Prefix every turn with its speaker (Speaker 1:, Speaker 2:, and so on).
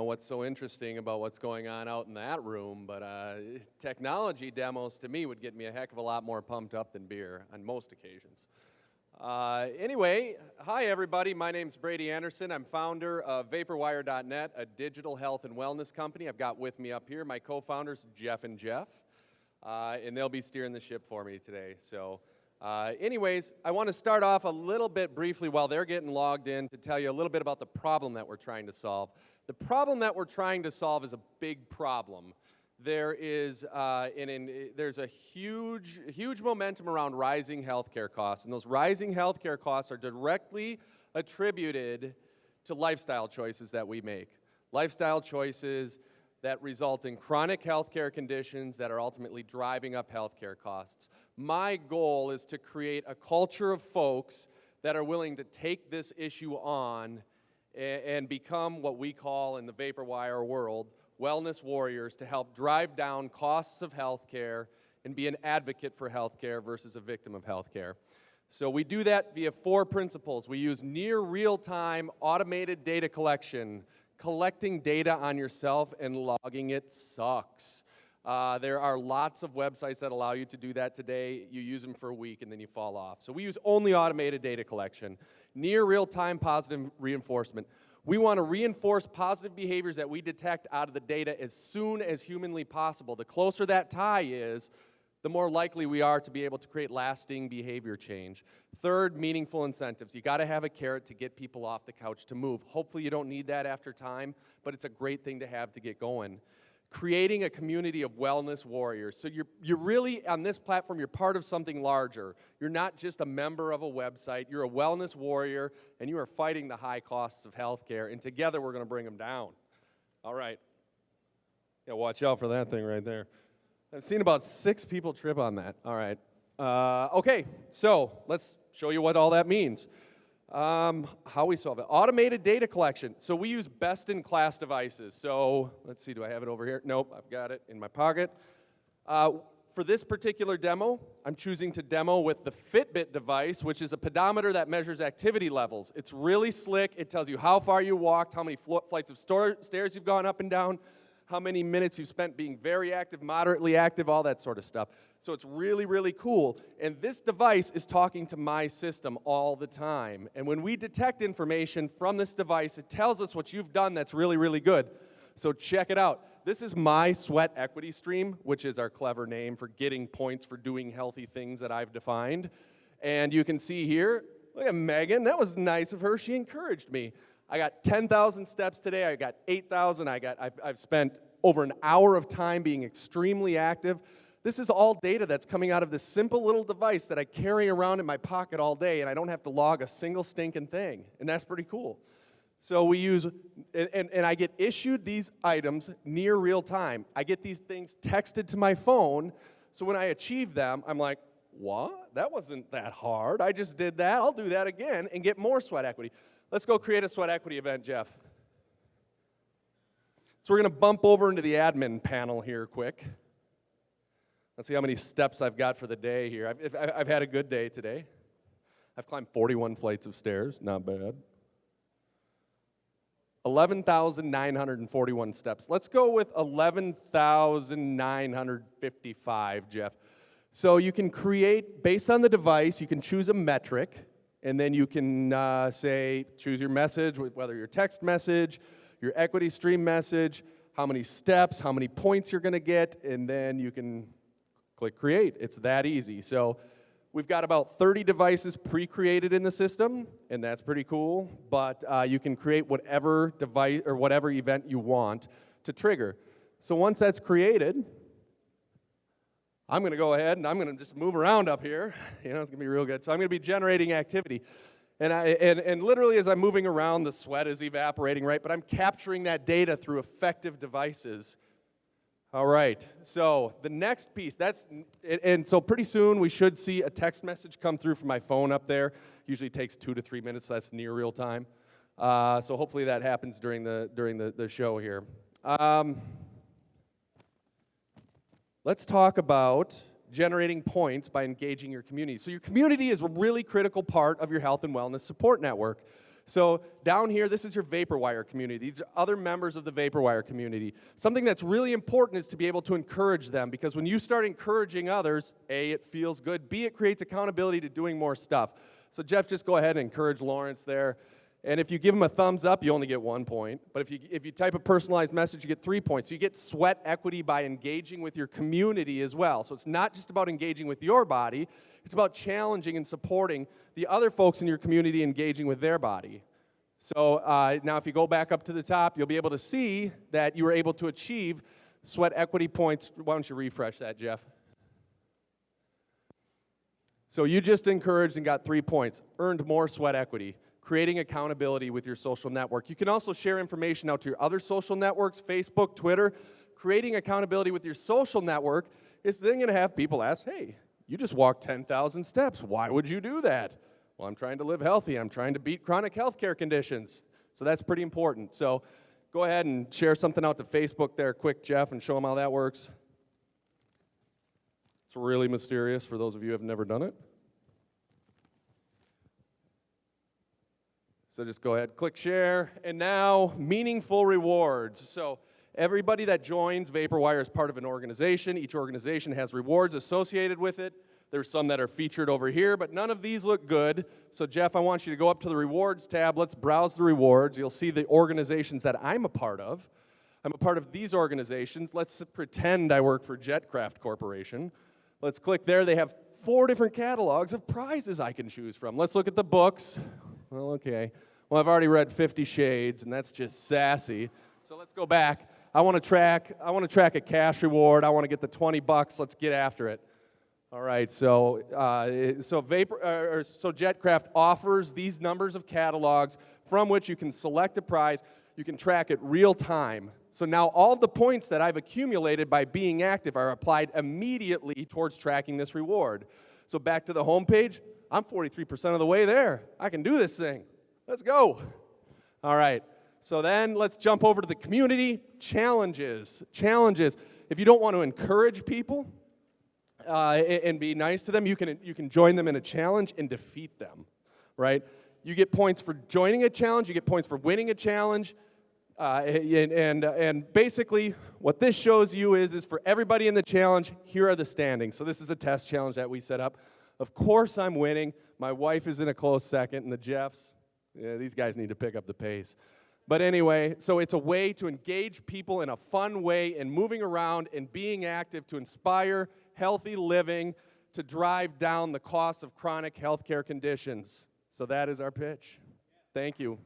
Speaker 1: what's so interesting about what's going on out in that room, but technology demos to me would get me a heck of a lot more pumped up than beer on most occasions. Anyway, hi everybody, my name's Brady Anderson. I'm founder of Vaporwire.net, a digital health and wellness company. I've got with me up here my co-founders, Jeff and Jeff, and they'll be steering the ship for me today. So anyways, I want to start off a little bit briefly while they're getting logged in to tell you a little bit about the problem that we're trying to solve. The problem that we're trying to solve is a big problem. There is there's a huge momentum around rising healthcare costs, and those rising healthcare costs are directly attributed to lifestyle choices that we make. Lifestyle choices that result in chronic healthcare conditions that are ultimately driving up healthcare costs. My goal is to create a culture of folks that are willing to take this issue on and become what we call in the Vaporwire world wellness warriors, to help drive down costs of healthcare and be an advocate for healthcare versus a victim of healthcare. So we do that via 4 principles. We use near real-time automated data collection. Collecting data on yourself and logging it sucks. There are lots of websites that allow you to do that today. You use them for a week and then you fall off. So we use only automated data collection. Near real-time positive reinforcement. We want to reinforce positive behaviors that we detect out of the data as soon as humanly possible. The closer that tie is, the more likely we are to be able to create lasting behavior change. Third, meaningful incentives. You got to have a carrot to get people off the couch to move. Hopefully you don't need that after time, but it's a great thing to have to get going. Creating a community of wellness warriors. So you're really, on this platform, you're part of something larger. You're not just a member of a website. You're a wellness warrior, and you are fighting the high costs of healthcare, and together we're going to bring them down. All right. Yeah, watch out for that thing right there. I've seen about 6 people trip on that. All right. Okay, so let's show you what all that means. How we solve it. Automated data collection. So we use best-in-class devices. So let's see, do I have it over here? Nope, I've got it in my pocket. For this particular demo, I'm choosing to demo with the Fitbit device, which is a pedometer that measures activity levels. It's really slick. It tells you how far you walked, how many flights of stairs you've gone up and down, how many minutes you've spent being very active, moderately active, all that sort of stuff. So it's really, really cool. And this device is talking to my system all the time. And when we detect information from this device, it tells us what you've done that's really, really good. So check it out. This is my sweat equity stream, which is our clever name for getting points for doing healthy things that I've defined. And you can see here, look at Megan. That was nice of her. She encouraged me. I got 10,000 steps today. I got 8,000. I've spent over an hour of time being extremely active. This is all data that's coming out of this simple little device that I carry around in my pocket all day, and I don't have to log a single stinking thing, and that's pretty cool. So we use, and I get issued these items near real time. I get these things texted to my phone, so when I achieve them, I'm like, what? That wasn't that hard. I just did that. I'll do that again and get more sweat equity. Let's go create a sweat equity event, Jeff. So we're going to bump over into the admin panel here quick. Let's see how many steps I've got for the day here. I've had a good day today. I've climbed 41 flights of stairs, not bad. 11,941 steps. Let's go with 11,955, Jeff. So you can create, based on the device, you can choose a metric, and then you can say, choose your message, whether your text message, your equity stream message, how many steps, how many points you're going to get, and then you can click create. It's that easy. So we've got about 30 devices pre-created in the system, and that's pretty cool, but you can create whatever device or whatever event you want to trigger. So once that's created, I'm going to go ahead and I'm going to just move around up here. You know, it's going to be real good. So I'm going to be generating activity. And literally as I'm moving around, the sweat is evaporating, right? But I'm capturing that data through effective devices. All right, so the next piece, and so pretty soon we should see a text message come through from my phone up there. Usually takes 2 to 3 minutes, so that's near real time. So hopefully that happens during the show here. Let's talk about generating points by engaging your community. So your community is a really critical part of your health and wellness support network. So down here, this is your Vaporwire community. These are other members of the Vaporwire community. Something that's really important is to be able to encourage them, because when you start encouraging others, A, it feels good, B, it creates accountability to doing more stuff. So Jeff, just go ahead and encourage Lawrence there. And if you give him a thumbs up, you only get 1 point. But if you type a personalized message, you get 3 points. So you get sweat equity by engaging with your community as well. So it's not just about engaging with your body, it's about challenging and supporting the other folks in your community engaging with their body. So now if you go back up to the top, you'll be able to see that you were able to achieve sweat equity points. Why don't you refresh that, Jeff? So you just encouraged and got 3 points, earned more sweat equity, creating accountability with your social network. You can also share information out to your other social networks, Facebook, Twitter. Creating accountability with your social network is then going to have people ask, hey, you just walked 10,000 steps. Why would you do that? Well, I'm trying to live healthy. I'm trying to beat chronic healthcare conditions. So that's pretty important. So go ahead and share something out to Facebook there quick, Jeff, and show them how that works. It's really mysterious for those of you who have never done it. So just go ahead, click share, and now meaningful rewards. So everybody that joins Vaporwire is part of an organization. Each organization has rewards associated with it. There's some that are featured over here, but none of these look good. So Jeff, I want you to go up to the rewards tab. Let's browse the rewards. You'll see the organizations that I'm a part of. I'm a part of these organizations. Let's pretend I work for Jetcraft Corporation. Let's click there. They have 4 different catalogs of prizes I can choose from. Let's look at the books. Well, okay. Well, I've already read 50 Shades, and that's just sassy. So let's go back. I want to track a cash reward. I want to get the $20. Let's get after it. All right. So Jetcraft offers these numbers of catalogs from which you can select a prize. You can track it real time. So now all the points that I've accumulated by being active are applied immediately towards tracking this reward. So back to the home page. I'm 43% of the way there. I can do this thing. Let's go. All right. So then let's jump over to the community challenges. Challenges. If you don't want to encourage people and be nice to them, you can join them in a challenge and defeat them, right? You get points for joining a challenge. You get points for winning a challenge. And basically what this shows you is for everybody in the challenge, here are the standings. So this is a test challenge that we set up. Of course I'm winning. My wife is in a close second, and the Jeffs, yeah, these guys need to pick up the pace. But anyway, so it's a way to engage people in a fun way and moving around and being active to inspire healthy living, to drive down the cost of chronic healthcare conditions. So that is our pitch. Thank you.